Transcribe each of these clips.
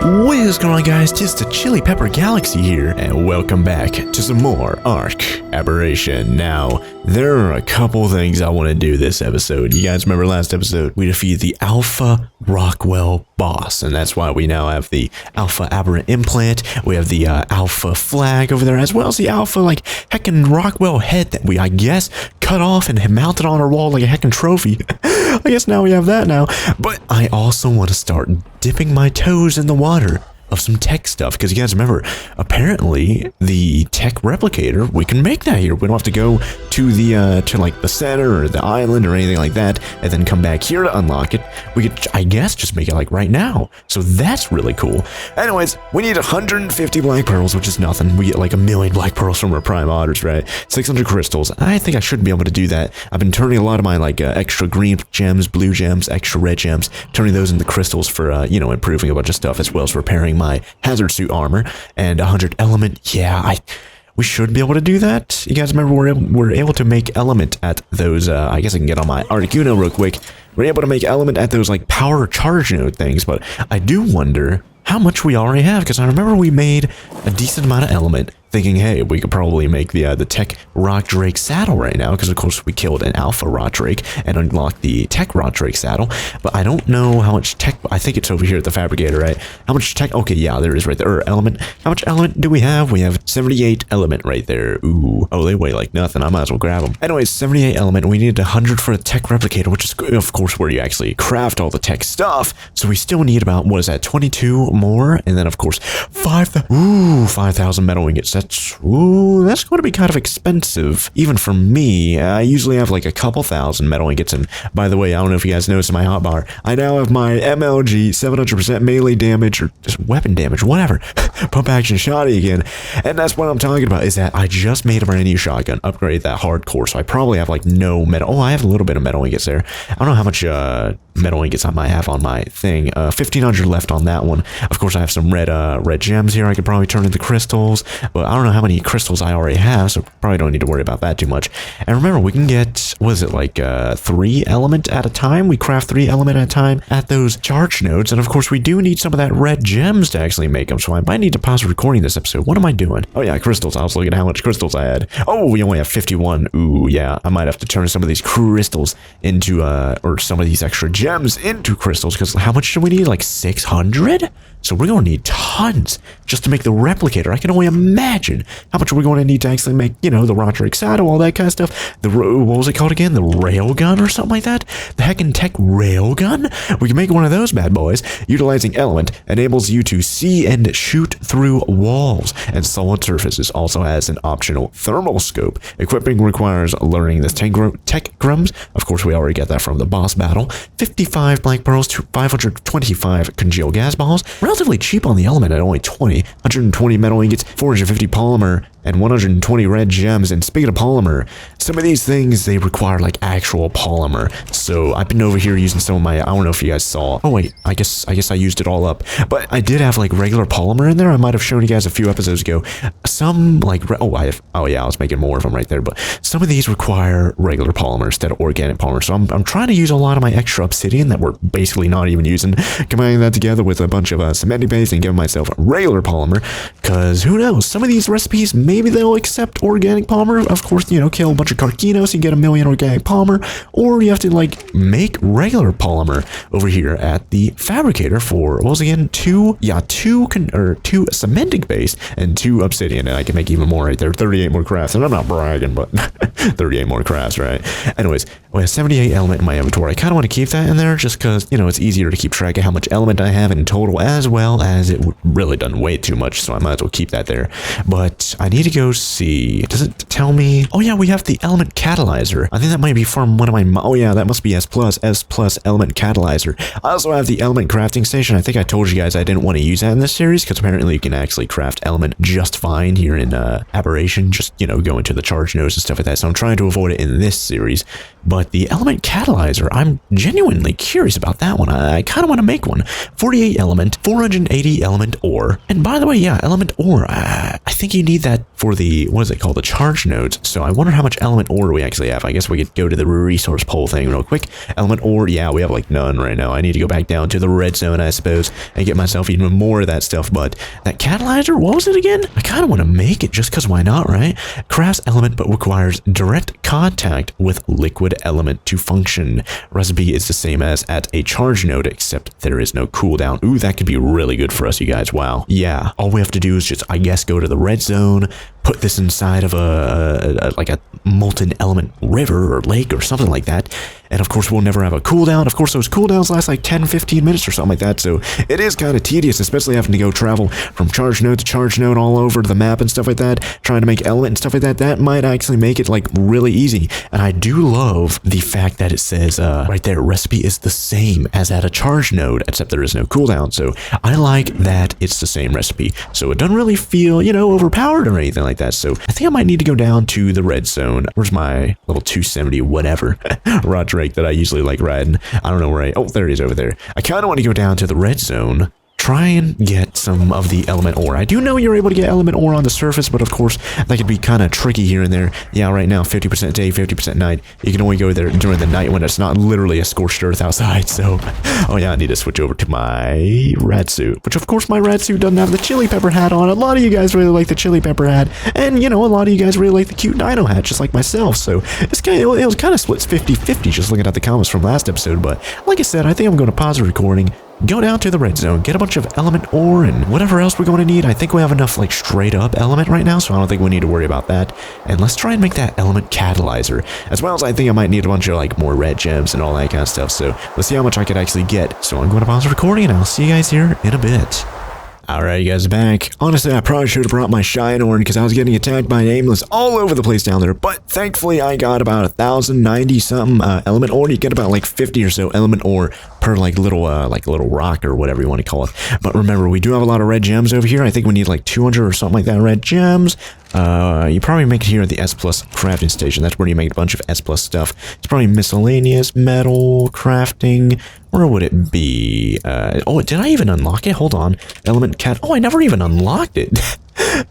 What is going on, guys? Just the Chili Pepper Galaxy here, and welcome back to some more ARK Aberration. Now, there are a couple things I want to do this episode. You guys remember last episode? We defeated the Alpha Rockwell boss, and that's why we now have the Alpha Aberrant implant. We have the Alpha flag over there, as well as the Alpha, like, heckin' Rockwell head that we, I guess, cut off and mounted on our wall like a heckin' trophy. I guess now we have that now. But I also want to start dipping my toes in the water of some tech stuff, because you guys remember, apparently the tech replicator, we can make that here. We don't have to go to the like the center or the island or anything like that and then come back here to unlock it. We could, I guess, just make it like right now. So that's really cool. Anyways, we need 150 black pearls, which is nothing. We get like 1,000,000 black pearls from our prime otters, right? 600 crystals. I think I should be able to do that. I've been turning a lot of my like extra green gems, blue gems, extra red gems, turning those into crystals for you know, improving a bunch of stuff, as well as repairing my hazard suit armor. And 100 element. Yeah, we should be able to do that. You guys remember we're able to make element at those, I guess I can get on my Articuno real quick. We're able to make element at those like power charge node things, but I do wonder how much we already have, because I remember we made a decent amount of element, thinking, hey, we could probably make the tech rock drake saddle right now, because of course we killed an alpha rock drake and unlocked the tech rock drake saddle. But I don't know how much tech. I think it's over here at the fabricator, right? How much tech? Okay, yeah, there is right there. Or element. How much element do we have? We have 78 element right there. Ooh, oh, they weigh like nothing. I might as well grab them. Anyways, 78 element. We needed 100 for the tech replicator, which is of course where you actually craft all the tech stuff. So we still need about, what is that, 22 more, and then of course 5,000 metal ingots. That's going to be kind of expensive, even for me. I usually have like a couple thousand metal ingots, and by the way, I don't know if you guys noticed in my hotbar, I now have my MLG 700% melee damage, or just weapon damage, whatever, pump action shotty again. And that's what I'm talking about, is that I just made a brand new shotgun, upgraded that hardcore, so I probably have like no metal. Oh, I have a little bit of metal ingots there. I don't know how much metal ingots I might have on my thing. 1,500 left on that one. Of course, I have some red gems here I could probably turn into crystals, but I don't know how many crystals I already have, so probably don't need to worry about that too much. And remember, we can get, what is it, like 3 element at a time? We craft 3 element at a time at those charge nodes, and of course we do need some of that red gems to actually make them, so I might need to pause recording this episode. What am I doing? Oh yeah, crystals. I was looking at how much crystals I had. Oh, we only have 51. Ooh, yeah, I might have to turn some of these crystals into, or some of these extra gems into crystals, because how much do we need? Like 600? So we're going to need tons just to make the replicator. I can only imagine how much we're going to need to actually make, you know, the rock drake saddle, all that kind of stuff. What was it called again? The railgun or something like that? The heckin' tech railgun? We can make one of those bad boys. Utilizing element enables you to see and shoot through walls and solid surfaces. Also has an optional thermal scope. Equipping requires learning this tech grums. Of course, we already get that from the boss battle. 55 black pearls to 525 congealed gas balls. Relatively cheap on the element at only 20. 120 metal ingots, 450 polymer, and 120 red gems. And speaking of polymer, some of these things, they require like actual polymer. So I've been over here using some of my, I don't know if you guys saw. Oh wait, I guess I used it all up. But I did have like regular polymer in there. I might have shown you guys a few episodes ago. Some like, oh yeah, I was making more of them right there. But some of these require regular polymer instead of organic polymer. So I'm trying to use a lot of my extra obsidian that we're basically not even using, combining that together with a bunch of cementing paste and giving myself regular polymer. Because who knows, some of these recipes, maybe they'll accept organic polymer. Of course, you know, kill a bunch of carcinos, you get 1,000,000 organic polymer, or you have to like make regular polymer over here at the fabricator for, what was it again, 2 cementing paste and 2 obsidian, and I can make even more right there. 38 more crafts, and I'm not bragging, but 38 more crafts, right? Anyways, we have 78 element in my inventory. I kind of want to keep that in there just because, you know, it's easier to keep track of how much element I have in total, as well as it really doesn't weigh too much, so I might as well keep that there. But I need to go see, does it tell me? Oh yeah, we have the element catalyzer. I think that might be from one of my, oh yeah, that must be S plus element catalyzer. I also have the element crafting station. I think I told you guys I didn't want to use that in this series, because apparently you can actually craft element just fine here in Aberration, just, you know, go into the charge nodes and stuff like that. So I'm trying to avoid it in this series. But the element catalyzer, I'm genuinely curious about that one. I kind of want to make one. 48 element, 480 element ore. And by the way, yeah, element ore, I think you need that for the, what is it called, the charge nodes. So I wonder how much element ore we actually have. I guess we could go to the resource poll thing real quick. Element ore, yeah, we have like none right now. I need to go back down to the red zone, I suppose, and get myself even more of that stuff. But that catalyzer, what was it again? I kind of want to make it just because why not, right? Crafts element but requires direct contact with liquid element to function. Recipe is the same as at a charge node, except there is no cooldown. Ooh, that could be really good for us, you guys. Wow. Yeah, all we have to do is just, I guess, go to the red zone, put this inside of like a molten element river or lake or something like that. And of course, we'll never have a cooldown. Of course, those cooldowns last like 10-15 minutes or something like that. So it is kind of tedious, especially having to go travel from charge node to charge node all over the map and stuff like that, trying to make element and stuff like that. That might actually make it like really easy. And I do love the fact that it says right there, recipe is the same as at a charge node, except there is no cooldown. So I like that it's the same recipe. So it doesn't really feel, you know, overpowered or anything like that. So I think I might need to go down to the red zone. Where's my little 270 whatever rod drake that I usually like riding? I don't know where oh, there it is over there. I kind of want to go down to the red zone, try and get some of the element ore. I do know you're able to get element ore on the surface, but of course that could be kind of tricky here and there. Yeah, right now 50% day, 50% night. You can only go there during the night when it's not literally a scorched earth outside. So, oh yeah, I need to switch over to my rat suit, which of course my rat suit doesn't have the chili pepper hat on. A lot of you guys really like the chili pepper hat, and you know, a lot of you guys really like the cute dino hat, just like myself. So it's kind of, it was kind of splits 50-50 just looking at the comments from last episode. But like I said, I think I'm going to pause the recording, go down to the red zone, get a bunch of element ore and whatever else we're going to need. I think we have enough like straight up element right now, so I don't think we need to worry about that. And let's try and make that element catalyzer, as well as I think I might need a bunch of like more red gems and all that kind of stuff. So let's see how much I could actually get. So I'm going to pause the recording and I'll see you guys here in a bit. Alright, you guys are back. Honestly, I probably should have brought my shine horn because I was getting attacked by Nameless all over the place down there. But thankfully, I got about 1,090 something element ore. You get about like 50 or so element ore per like little rock or whatever you want to call it. But remember, we do have a lot of red gems over here. I think we need like 200 or something like that red gems. You probably make it here at the S+ crafting station. That's where you make a bunch of S+ stuff. It's probably miscellaneous, metal, crafting. Where would it be? Oh, did I even unlock it? Hold on. Element cat. Oh, I never even unlocked it.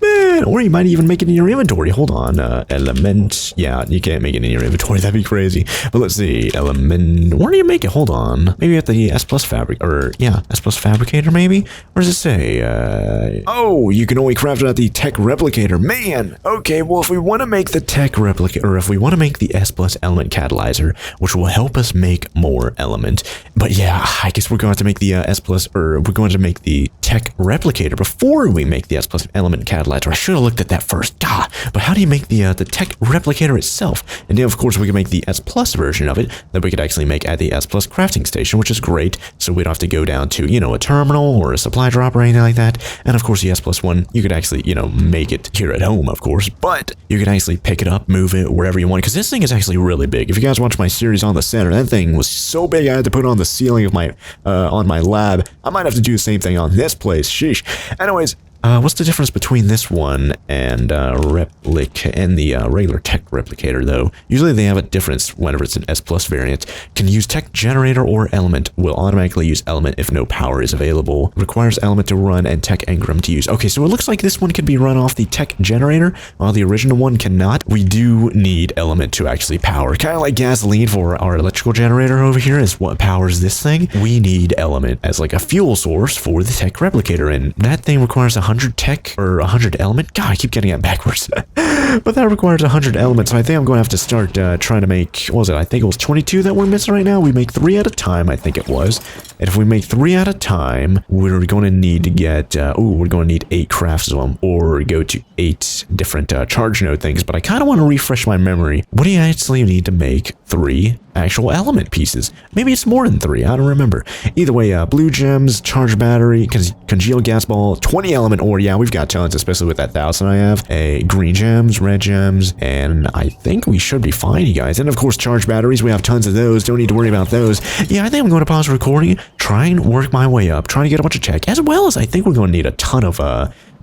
Man, or you might even make it in your inventory. Hold on. Element. Yeah, you can't make it in your inventory. That'd be crazy. But let's see. Element. Where do you make it? Hold on. Maybe at the S+ fabric. Or, yeah, S+ fabricator, maybe? Where does it say? Oh, you can only craft it at the TEK replicator. Man. Okay, well, if we want to make the TEK replicator, or if we want to make the S+ element catalyzer, which will help us make more element. But yeah, I guess we're going to have to make the S+, or we're going to make the TEK replicator before we make the S+ element catalyzer. I should have looked at that first. God, but how do you make the TEK replicator itself? And then of course we can make the S+ version of it that we could actually make at the S+ crafting station, which is great. So we don't have to go down to, you know, a terminal or a supply drop or anything like that. And of course the S+ one, you could actually, you know, make it here at home, of course, but you can actually pick it up, move it wherever you want, because this thing is actually really big. If you guys watch my series on the center, that thing was so big I had to put it on the ceiling of my on my lab. I might have to do the same thing on this place. Sheesh. Anyways, what's the difference between this one and the regular TEK replicator, though? Usually they have a difference whenever it's an S+ variant. Can use TEK generator or element. Will automatically use element if no power is available. Requires element to run and TEK engram to use. Okay, so it looks like this one can be run off the TEK generator, while the original one cannot. We do need element to actually power. Kind of like gasoline for our electrical generator over here is what powers this thing. We need element as like a fuel source for the TEK replicator, and that thing requires 100 TEK or 100 element. God, I keep getting it backwards. But that requires 100 elements, so I think I'm going to have to start trying to make, what was it? I think it was 22 that we're missing right now. We make 3 at a time, I think it was. And if we make 3 at a time, we're going to need to get, we're going to need 8 crafts of them, or go to 8 different charge node things. But I kind of want to refresh my memory. What do you actually need to make 3 actual element pieces? Maybe it's more than 3, I don't remember. Either way, blue gems, charged battery, congealed gas ball, 20 element ore. Yeah, we've got tons, especially with that 1,000 I have. Green gems, red gems, and I think we should be fine, you guys. And of course, charged batteries, we have tons of those. Don't need to worry about those. Yeah, I think I'm going to pause recording, try and work my way up, trying to get a bunch of tech, as well as I think we're going to need a ton of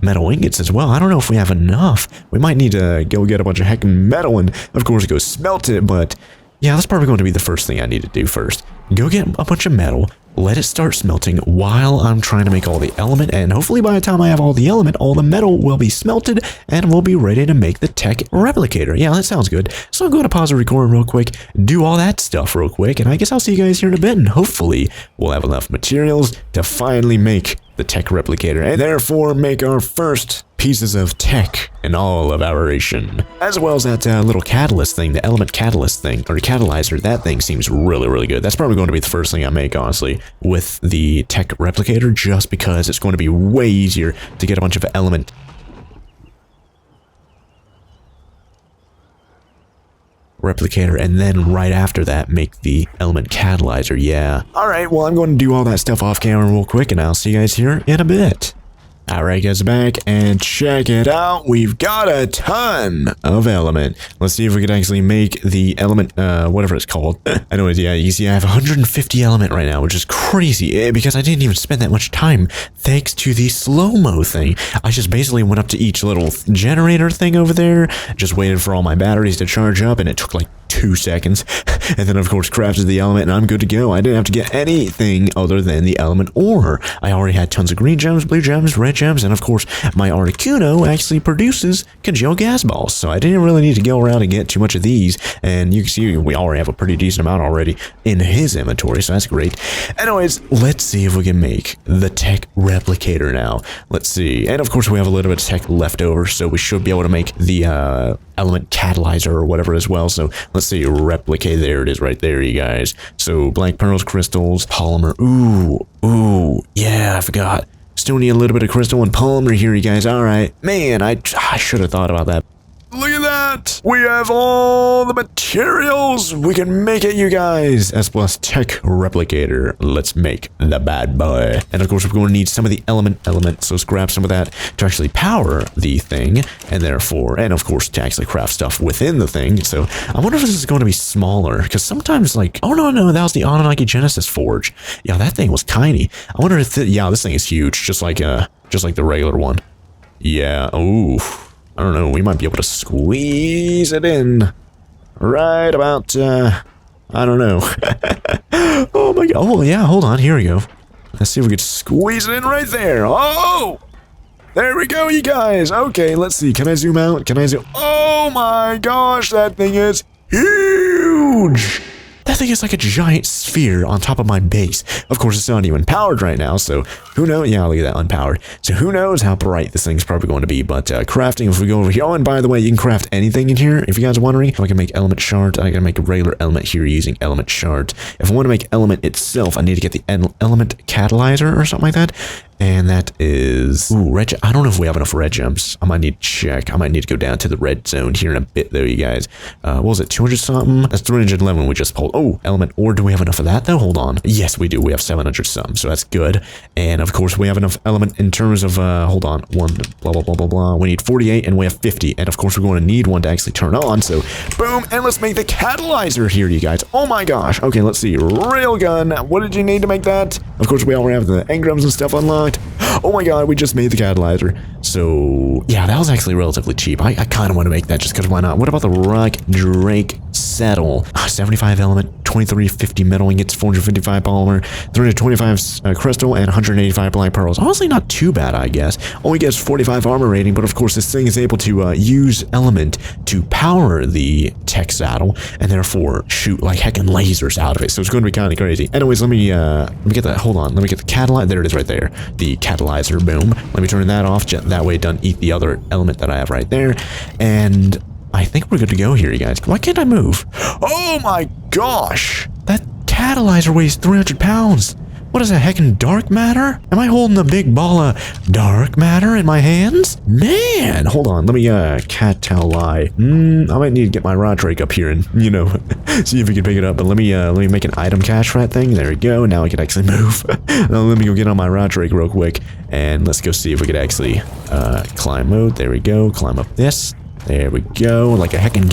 metal ingots as well. I don't know if we have enough. We might need to go get a bunch of heckin' metal and of course go smelt it, but yeah, that's probably going to be the first thing I need to do first. Go get a bunch of metal, let it start smelting while I'm trying to make all the element, and hopefully by the time I have all the element, all the metal will be smelted, and we'll be ready to make the TEK replicator. Yeah, that sounds good. So I'm going to pause the recording real quick, do all that stuff real quick, and I guess I'll see you guys here in a bit, and hopefully we'll have enough materials to finally make the TEK replicator, and therefore make our first pieces of TEK in all of Aberration. As well as that little catalyst thing, the element catalyst thing, or catalyzer. That thing seems really, really good. That's probably going to be the first thing I make, honestly, with the TEK replicator, just because it's going to be way easier to get a bunch of element replicator, and then right after that make the element catalyzer. Yeah. Alright, well, I'm going to do all that stuff off camera real quick, and I'll see you guys here in a bit. Alright guys, back, and check it out. We've got a ton of element. Let's see if we could actually make the element, whatever it's called. Anyways, yeah, you see I have 150 element right now, which is crazy, because I didn't even spend that much time thanks to the slow-mo thing. I just basically went up to each little generator thing over there, just waited for all my batteries to charge up, and it took like 2 seconds, and then of course crafted the element, and I'm good to go. I didn't have to get anything other than the element ore. I already had tons of green gems, blue gems, red gems, and of course my Articuno actually produces congealed gas balls, so I didn't really need to go around and get too much of these, and you can see we already have a pretty decent amount already in his inventory, so that's great. Anyways, let's see if we can make the TEK replicator now. Let's see, and of course we have a little bit of TEK left over, so we should be able to make the element catalyzer or whatever as well. So let's see, replicate. There it is right there, you guys. So black pearls, crystals, polymer. Ooh, yeah, I forgot. Still need a little bit of crystal and polymer here, you guys. All right, man, I should have thought about that. Look at that! We have all the materials! We can make it, you guys! S plus TEK replicator. Let's make the bad boy. And of course, we're going to need some of the element, so let's grab some of that to actually power the thing, and therefore, and of course, to actually craft stuff within the thing. So I wonder if this is going to be smaller, because sometimes, like, oh no, that was the Anunnaki Genesis Forge. Yeah, that thing was tiny. I wonder if, yeah, this thing is huge, just like the regular one. Yeah, ooh. I don't know, we might be able to squeeze it in right about, I don't know. Oh my god, oh yeah, hold on, here we go. Let's see if we can squeeze it in right there. Oh! There we go, you guys. Okay, let's see, can I zoom out? Can I zoom? Oh my gosh, that thing is huge! That thing is like a giant sphere on top of my base. Of course, it's not even powered right now, so who knows? Yeah, look at that, unpowered. So who knows how bright this thing's probably going to be, but crafting, if we go over here, oh, and by the way, you can craft anything in here, if you guys are wondering. If I can make element shard, I can make a regular element here using element shard. If I want to make element itself, I need to get the element catalyzer or something like that. And that is, ooh, red. I don't know if we have enough red gems. I might need to check. I might need to go down to the red zone here in a bit, though, you guys. What was it, 200 something? That's 311 we just pulled. Oh, element ore. Do we have enough of that, though? Hold on. Yes, we do. We have 700 something, so that's good. And of course, we have enough element in terms of, hold on, one, blah, blah, blah, blah, blah. We need 48, and we have 50. And of course, we're going to need one to actually turn on. So, boom, and let's make the catalyzer here, you guys. Oh my gosh. Okay, let's see. Railgun. What did you need to make that? Of course, we already have the engrams and stuff unlocked. Oh my god, we just made the catalyzer. So, yeah, that was actually relatively cheap. I kind of want to make that just because why not? What about the Rock Drake Saddle? 75 element, 2350 metal ingots, 455 polymer, 325 crystal, and 185 black pearls. Honestly, not too bad, I guess. Only gets 45 armor rating, but of course, this thing is able to use element to power the TEK saddle, and therefore shoot like heckin' lasers out of it. So it's going to be kind of crazy. Anyways, let me get that. Hold on, let me get the catalyzer. There it is, right there. The catalyzer. Boom. Let me turn that off. That way, it doesn't eat the other element that I have right there. And I think we're good to go here, you guys. Why can't I move? Oh my gosh! That catalyzer weighs 300 pounds. What is that, heckin' dark matter? Am I holding a big ball of dark matter in my hands? Man, hold on. Let me catalyze. I might need to get my rod drake up here and, you know, see if we can pick it up. But let me make an item cache for that thing. There we go. Now I can actually move. Now let me go get on my rod drake real quick, and let's go see if we could actually climb mode. There we go. Climb up this. There we go. Like a heckin'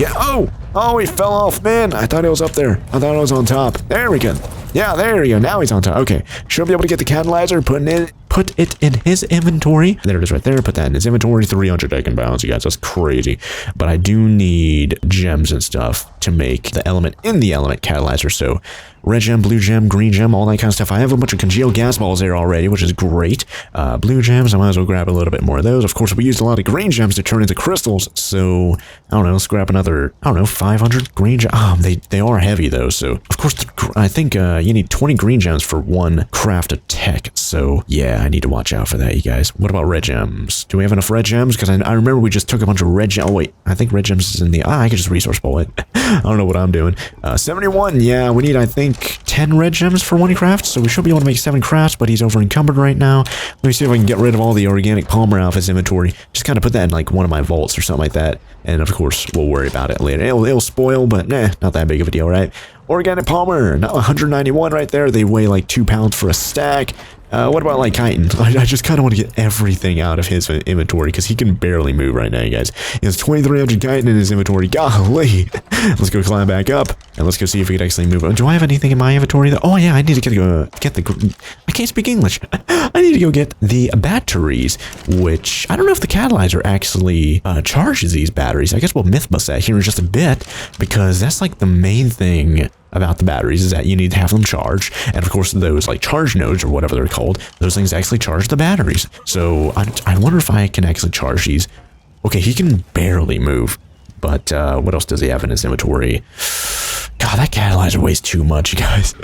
Oh, he fell off, man. I thought it was up there. I thought it was on top. There we go. Yeah, there we go. Now he's on top. Okay. Should be able to get the catalyzer, put it in his inventory. There it is right there. Put that in his inventory. 300 heckin' pounds, you guys. That's crazy. But I do need gems and stuff to make the element in the element catalyzer. So red gem, blue gem, green gem, all that kind of stuff. I have a bunch of congealed gas balls there already, which is great. Blue gems, I might as well grab a little bit more of those. Of course, we used a lot of green gems to turn into crystals, so I don't know, let's grab another, I don't know, 500 green gems. They are heavy though, so of course, I think you need 20 green gems for one craft of tech, so yeah, I need to watch out for that, you guys. What about red gems? Do we have enough red gems? Because I remember we just took a bunch of red gems. Oh wait, I think red gems is in the, I could just resource bowl it. I don't know what I'm doing. 71, yeah, we need, I think, 10 red gems for one craft, so we should be able to make 7 crafts, but he's over encumbered right now. Let me see if I can get rid of all the organic polymer out of his inventory. Just kind of put that in like one of my vaults or something like that, and of course, we'll worry about it later. It'll spoil, but not that big of a deal, right? Organic polymer, 191 right there. They weigh like 2 pounds for a stack. What about like chitin? I just kind of want to get everything out of his inventory because he can barely move right now, you guys. He has 2,300 chitin in his inventory. Golly. Let's go climb back up and let's go see if we can actually move. Do I have anything in my inventory? Oh yeah, I need to get the. I can't speak English. I need to go get the batteries, which I don't know if the catalyzer actually charges these batteries. I guess we'll myth bust that here in just a bit because that's like the main thing about the batteries is that you need to have them charged, and of course those like charge nodes or whatever they're called, those things actually charge the batteries. So I wonder if I can actually charge these. Okay, he can barely move, but what else does he have in his inventory? God, that catalyzer weighs too much, you guys.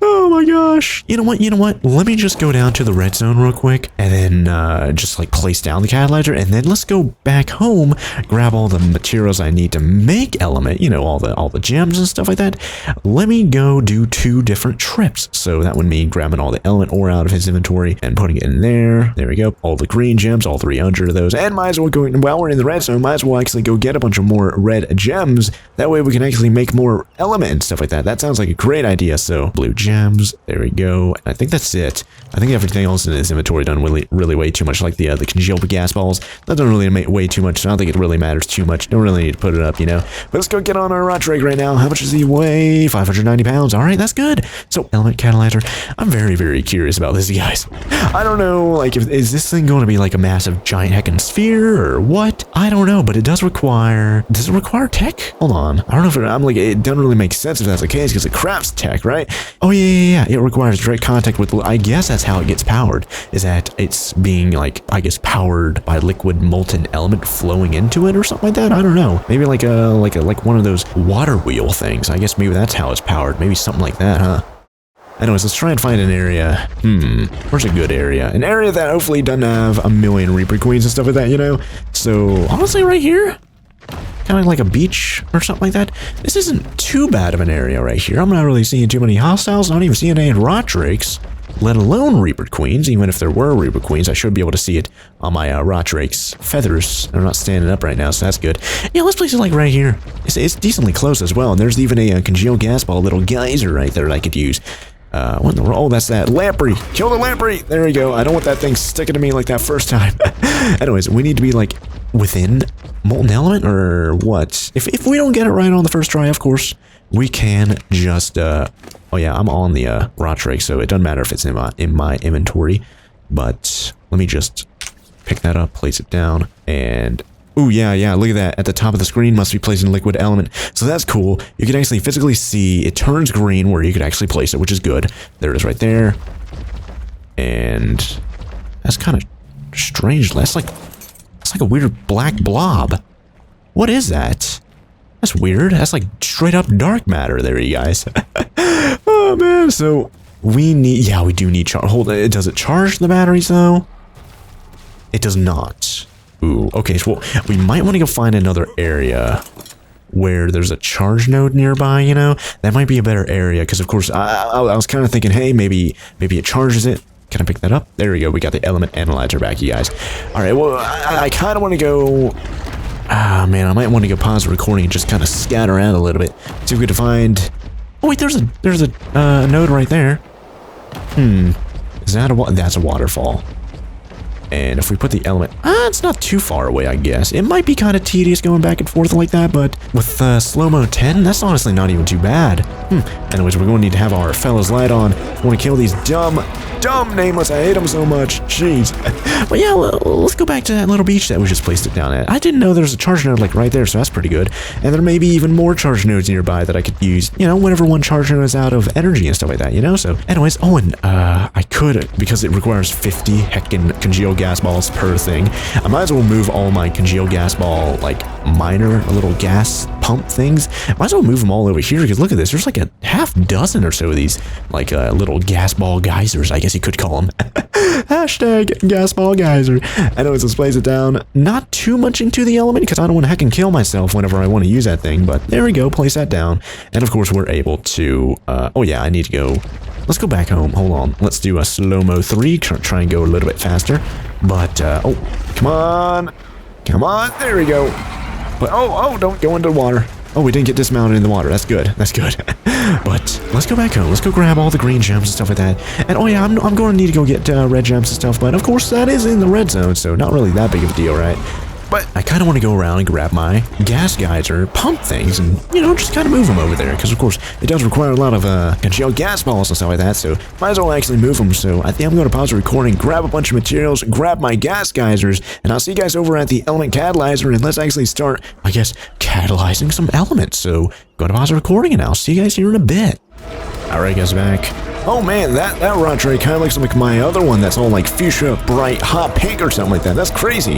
Oh my gosh. You know what? Let me just go down to the red zone real quick and then just like place down the catalyzer, and then let's go back home, grab all the materials I need to make element, you know, all the gems and stuff like that. Let me go do 2 different trips. So that would mean grabbing all the element ore out of his inventory and putting it in there. There we go. All the green gems, all 300 of those, and might as well go, while we're in the red zone, might as well actually go get a bunch of more red gems. That way we can actually make more element and stuff like that. That sounds like a great idea. So blue gems, there we go. I think that's it. I think everything else in his inventory doesn't really weigh too much, like the congealed gas balls. That doesn't really weigh too much, so I don't think it really matters too much. Don't really need to put it up, you know. But let's go get on our rot rig right now. How much does he weigh? 590 pounds. All right, that's good. So element catalyzer. I'm very, very curious about this, you guys. I don't know, like, is this thing going to be like a massive giant heckin' sphere or what? I don't know, but it does require. Does it require tech? Hold on. I don't know if I'm like, it doesn't really make sense if that's the case because it crafts tech, right? Oh yeah. It requires direct contact with. I guess that's how it gets powered. Is that it's being like, I guess, powered by liquid molten element flowing into it or something like that. I don't know. Maybe like one of those water wheel things. I guess maybe that's how it's powered. Maybe something like that, huh? Anyways, let's try and find an area. Where's a good area? An area that hopefully doesn't have a million Reaper Queens and stuff like that, you know? So, honestly, right here? Kind of like a beach or something like that. This isn't too bad of an area right here. I'm not really seeing too many hostiles. I'm not even seeing any rot drakes, let alone Reaper Queens. Even if there were Reaper Queens, I should be able to see it on my rot drake's feathers. They're not standing up right now, so that's good. Yeah, let's place it like right here. It's decently close as well, and there's even a congealed gas ball little geyser right there that I could use. What in the world? Oh, that's that lamprey. Kill the lamprey. There we go. I don't want that thing sticking to me like that first time. Anyways, we need to be like within molten element or what? If we don't get it right on the first try, of course, we can just oh yeah, I'm on the rot drake, so it doesn't matter if it's in my inventory. But let me just pick that up, place it down, and ooh, yeah, look at that. At the top of the screen must be placed in liquid element. So that's cool. You can actually physically see it turns green where you could actually place it, which is good. There it is right there. And that's kind of strange. That's like a weird black blob. What is that? That's weird. That's like straight up dark matter there, you guys. Oh man, so we need, yeah, we do need charge. Hold on, does it charge the batteries though? It does not. Ooh, okay, so we might want to go find another area where there's a charge node nearby, you know? That might be a better area, because of course, I was kind of thinking, hey, maybe it charges it. Can I pick that up? There we go, we got the element analyzer back, you guys. Alright, well, I kind of want to go... Ah, man, I might want to go pause the recording and just kind of scatter around a little bit. See if we can find... Oh, wait, there's a node right there. Is that a... That's a waterfall. And if we put the element, it's not too far away, I guess. It might be kind of tedious going back and forth like that, but with slow-mo 10, that's honestly not even too bad. Anyways, we're going to need to have our fellows light on. We want to kill these dumb Nameless. I hate them so much. Jeez. But yeah, let's go back to that little beach that we just placed it down at. I didn't know there was a charge node like right there, so that's pretty good. And there may be even more charge nodes nearby that I could use, you know, whenever one charge node is out of energy and stuff like that, you know? So anyways, and I could, because it requires 50 heckin' congealed gas balls per thing, I might as well move all my congealed gas ball, like, minor little gas pump things. Might as well move them all over here, because look at this, there's like a half dozen or so of these, like, little gas ball geysers, I guess you could call them. Hashtag gas ball geyser. Anyways, let's place it down. Not too much into the element, because I don't want to heckin' kill myself whenever I want to use that thing, but there we go, place that down. And of course, we're able to, oh yeah, I need to go. Let's go back home. Hold on. Let's do a slow-mo 3. Try and go a little bit faster. But, oh, come on. Come on. There we go. But, oh, don't go into the water. Oh, we didn't get dismounted in the water. That's good. That's good. But let's go back home. Let's go grab all the green gems and stuff like that. And, oh, yeah, I'm going to need to go get red gems and stuff. But, of course, that is in the red zone, so not really that big of a deal, right? But I kind of want to go around and grab my gas geyser pump things and, you know, just kind of move them over there. Because, of course, it does require a lot of congealed gas balls and stuff like that. So might as well actually move them. So I think I'm going to pause the recording, grab a bunch of materials, grab my gas geysers, and I'll see you guys over at the Element Catalyzer. And let's actually start, I guess, catalyzing some elements. So go to pause the recording and I'll see you guys here in a bit. Alright, guys, back. Oh man, that rod tray kind of looks like my other one that's all like fuchsia, bright, hot pink or something like that. That's crazy.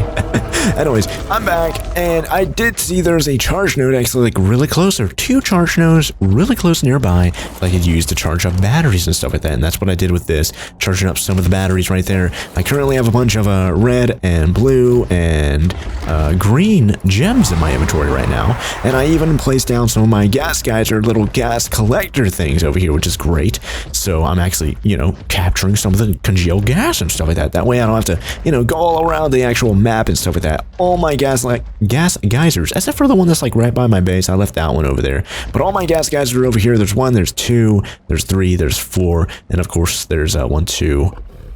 Anyways, I'm back, and I did see there's a charge node actually like really close. There are 2 charge nodes really close nearby that I could use to charge up batteries and stuff like that. And that's what I did with this, charging up some of the batteries right there. I currently have a bunch of red and blue and green gems in my inventory right now. And I even placed down some of my gas geyser little gas collector things over here, which is great. So I'm actually, you know, capturing some of the congealed gas and stuff like that. That way I don't have to, you know, go all around the actual map and stuff like that. All my gas geysers, except for the one that's like right by my base. I left that one over there. But all my gas geysers are over here. There's 1, there's 2, there's 3, there's 4, and of course there's 1, 2,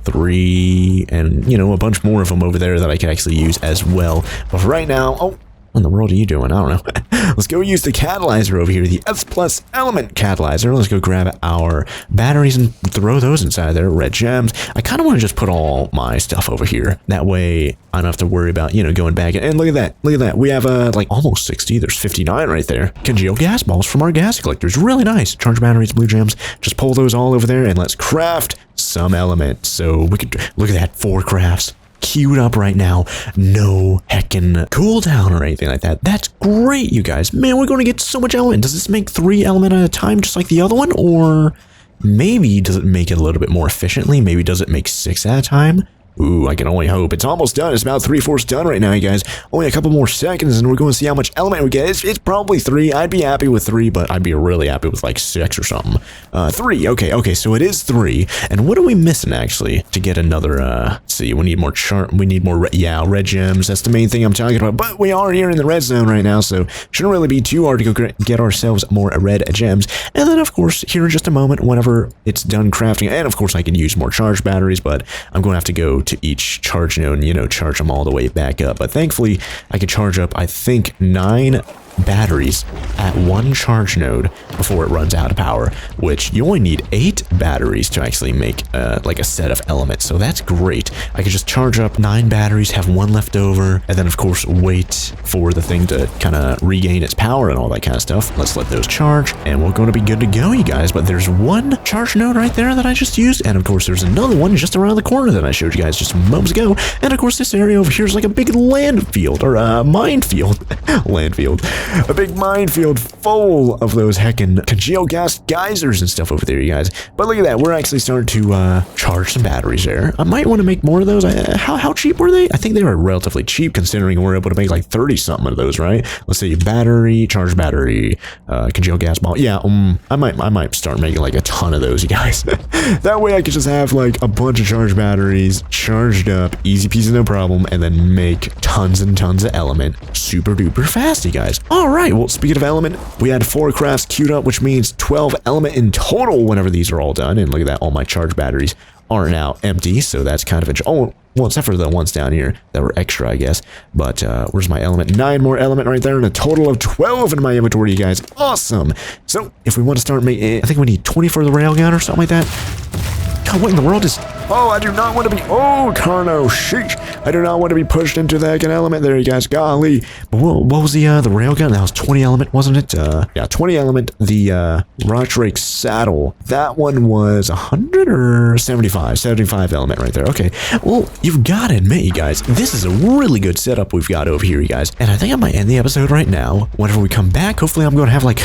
3, and, you know, a bunch more of them over there that I can actually use as well. But for right now, oh, what in the world are you doing? I don't know. Let's go use the catalyzer over here, the S+ element catalyzer. Let's go grab our batteries and throw those inside there. Red gems. I kind of want to just put all my stuff over here. That way I don't have to worry about, you know, going back. And look at that. Look at that. We have like almost 60. There's 59 right there. Congealed gas balls from our gas collectors. Really nice. Charge batteries, blue gems. Just pull those all over there and let's craft some elements. So we could look at that. 4 crafts. Queued up right now, no heckin' cooldown or anything like that. That's great, you guys. Man, we're going to get so much element. Does this make 3 element at a time just like the other one? Or maybe does it make it a little bit more efficiently? Maybe does it make 6 at a time? Ooh, I can only hope. It's almost done. It's about 3/4 done right now, you guys. Only a couple more seconds, and we're going to see how much element we get. It's probably 3. I'd be happy with 3, but I'd be really happy with like 6 or something. 3. Okay, so it is 3. And what are we missing, actually, to get another, let's see, we need more red gems. That's the main thing I'm talking about. But we are here in the red zone right now, so shouldn't really be too hard to go get ourselves more red gems. And then, of course, here in just a moment, whenever it's done crafting, and of course, I can use more charge batteries, but I'm going to have to go to each charge node and, you know, charge them all the way back up. But thankfully, I can charge up, I think, 9 batteries at 1 charge node before it runs out of power, which you only need 8 batteries to actually make like a set of elements. So that's great. I could just charge up 9 batteries, have 1 left over, and then of course wait for the thing to kind of regain its power and all that kind of stuff. Let's let those charge and we're going to be good to go, you guys. But there's 1 charge node right there that I just used, and of course there's another one just around the corner that I showed you guys just moments ago. And of course this area over here is like a big land field, or a minefield. Landfield. A big minefield full of those heckin' congealed gas geysers and stuff over there, you guys. But look at that. We're actually starting to charge some batteries there. I might want to make more of those. How cheap were they? I think they were relatively cheap considering we're able to make like 30-something of those, right? Let's see. Battery, charge battery, congealed gas ball. Yeah, I might start making like a ton of those, you guys. That way I could just have like a bunch of charged batteries charged up, easy peasy, no problem, and then make tons and tons of element super duper fast, you guys. All right. Well, speaking of element, we had 4 crafts queued up, which means 12 element in total whenever these are all done. And look at that, all my charge batteries are now empty, so that's kind of oh, well, except for the ones down here that were extra, I guess. But where's my element? 9 more element right there, and a total of 12 in my inventory, you guys. Awesome. So if we want to start making, I think we need 20 for the railgun or something like that. God, what in the world is... Oh, I do not want to be... Oh, Carno, sheesh. I do not want to be pushed into the heckin' element there, you guys. Golly. What was the railgun? That was 20 element, wasn't it? Yeah, 20 element. The rock drake saddle. That one was 100 or 75? 75 element right there. Okay. Well, you've got to admit, you guys, this is a really good setup we've got over here, you guys. And I think I might end the episode right now. Whenever we come back, hopefully I'm going to have like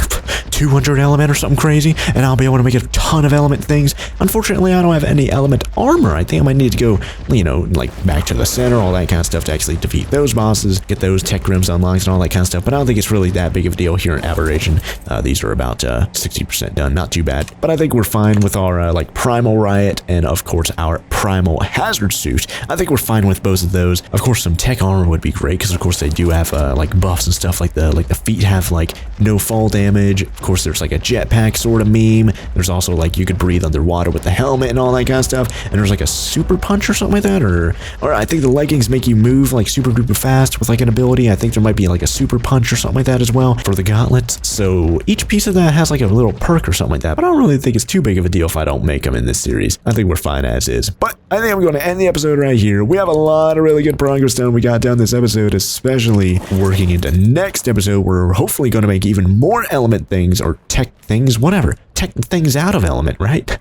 200 element or something crazy, and I'll be able to make a ton of element things. Unfortunately, I don't have any element armor. I think I might need to go, you know, like back to the center, all that kind of stuff to actually defeat those bosses, get those tech rims unlocked and all that kind of stuff. But I don't think it's really that big of a deal here in Aberration. These are about 60% done, not too bad. But I think we're fine with our like primal riot and of course our primal hazard suit. I think we're fine with both of those. Of course, some tech armor would be great because of course they do have like buffs and stuff. Like the feet have like no fall damage. Of course, there's like a jetpack sort of meme. There's also like you could breathe underwater with the helmet and all that kind of stuff. And there's like a super punch or something like that, or I think the leggings make you move like super duper fast with like an ability. I think there might be like a super punch or something like that as well for the gauntlets. So each piece of that has like a little perk or something like that, but I don't really think it's too big of a deal if I don't make them in this series. I think we're fine as is. But I think I'm going to end the episode right here. We have a lot of really good progress done. We got done this episode, especially working into next episode. We're hopefully going to make even more element things or tech things, whatever. Tech things out of element, right?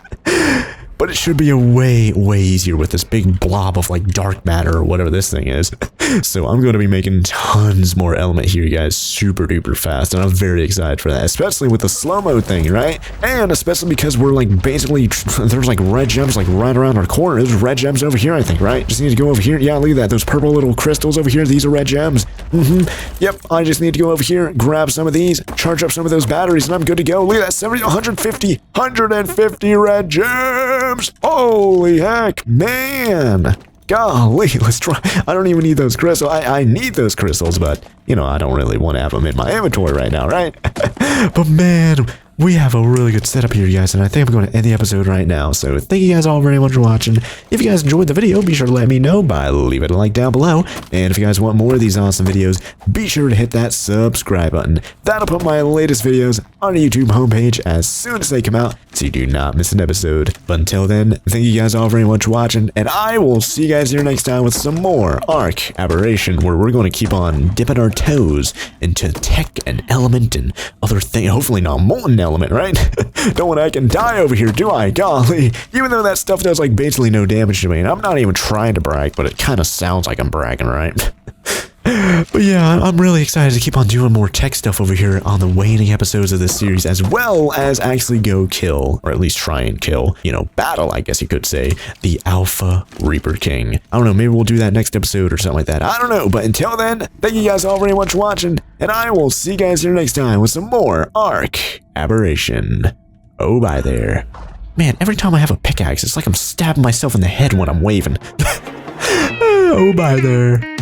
But it should be a way easier with this big blob of like dark matter or whatever this thing is. So I'm going to be making tons more element here, you guys, super duper fast. And I'm very excited for that, especially with the slow-mo thing, right? And especially because we're like basically, there's like red gems like right around our corner. There's red gems over here, I think, right? Just need to go over here. Yeah, look at that. Those purple little crystals over here. These are red gems. Yep, I just need to go over here, grab some of these, charge up some of those batteries, and I'm good to go. Look at that, 70, 150 red gems. Holy heck, man. Golly, let's try. I don't even need those crystals. I need those crystals, but, you know, I don't really want to have them in my inventory right now, right? But man, we have a really good setup here, you guys, and I think I'm going to end the episode right now. So thank you guys all very much for watching. If you guys enjoyed the video, be sure to let me know by leaving a like down below. And if you guys want more of these awesome videos, be sure to hit that subscribe button. That'll put my latest videos on the YouTube homepage as soon as they come out, so you do not miss an episode. But until then, thank you guys all very much for watching, and I will see you guys here next time with some more ARK Aberration, where we're going to keep on dipping our toes into tech and element and other things. Hopefully not molten element, right? Don't want to I can die over here, do I? Golly. Even though that stuff does like basically no damage to me, and I'm not even trying to brag, but it kind of sounds like I'm bragging, right? But yeah, I'm really excited to keep on doing more tech stuff over here on the waning episodes of this series, as well as actually go kill, or at least try and kill, you know, battle, I guess you could say, the Alpha Reaper King. I don't know, maybe we'll do that next episode or something like that. I don't know, but until then, thank you guys all very much for watching, and I will see you guys here next time with some more ARK Aberration. Oh, bye there. Man, every time I have a pickaxe, it's like I'm stabbing myself in the head when I'm waving. Oh, bye there.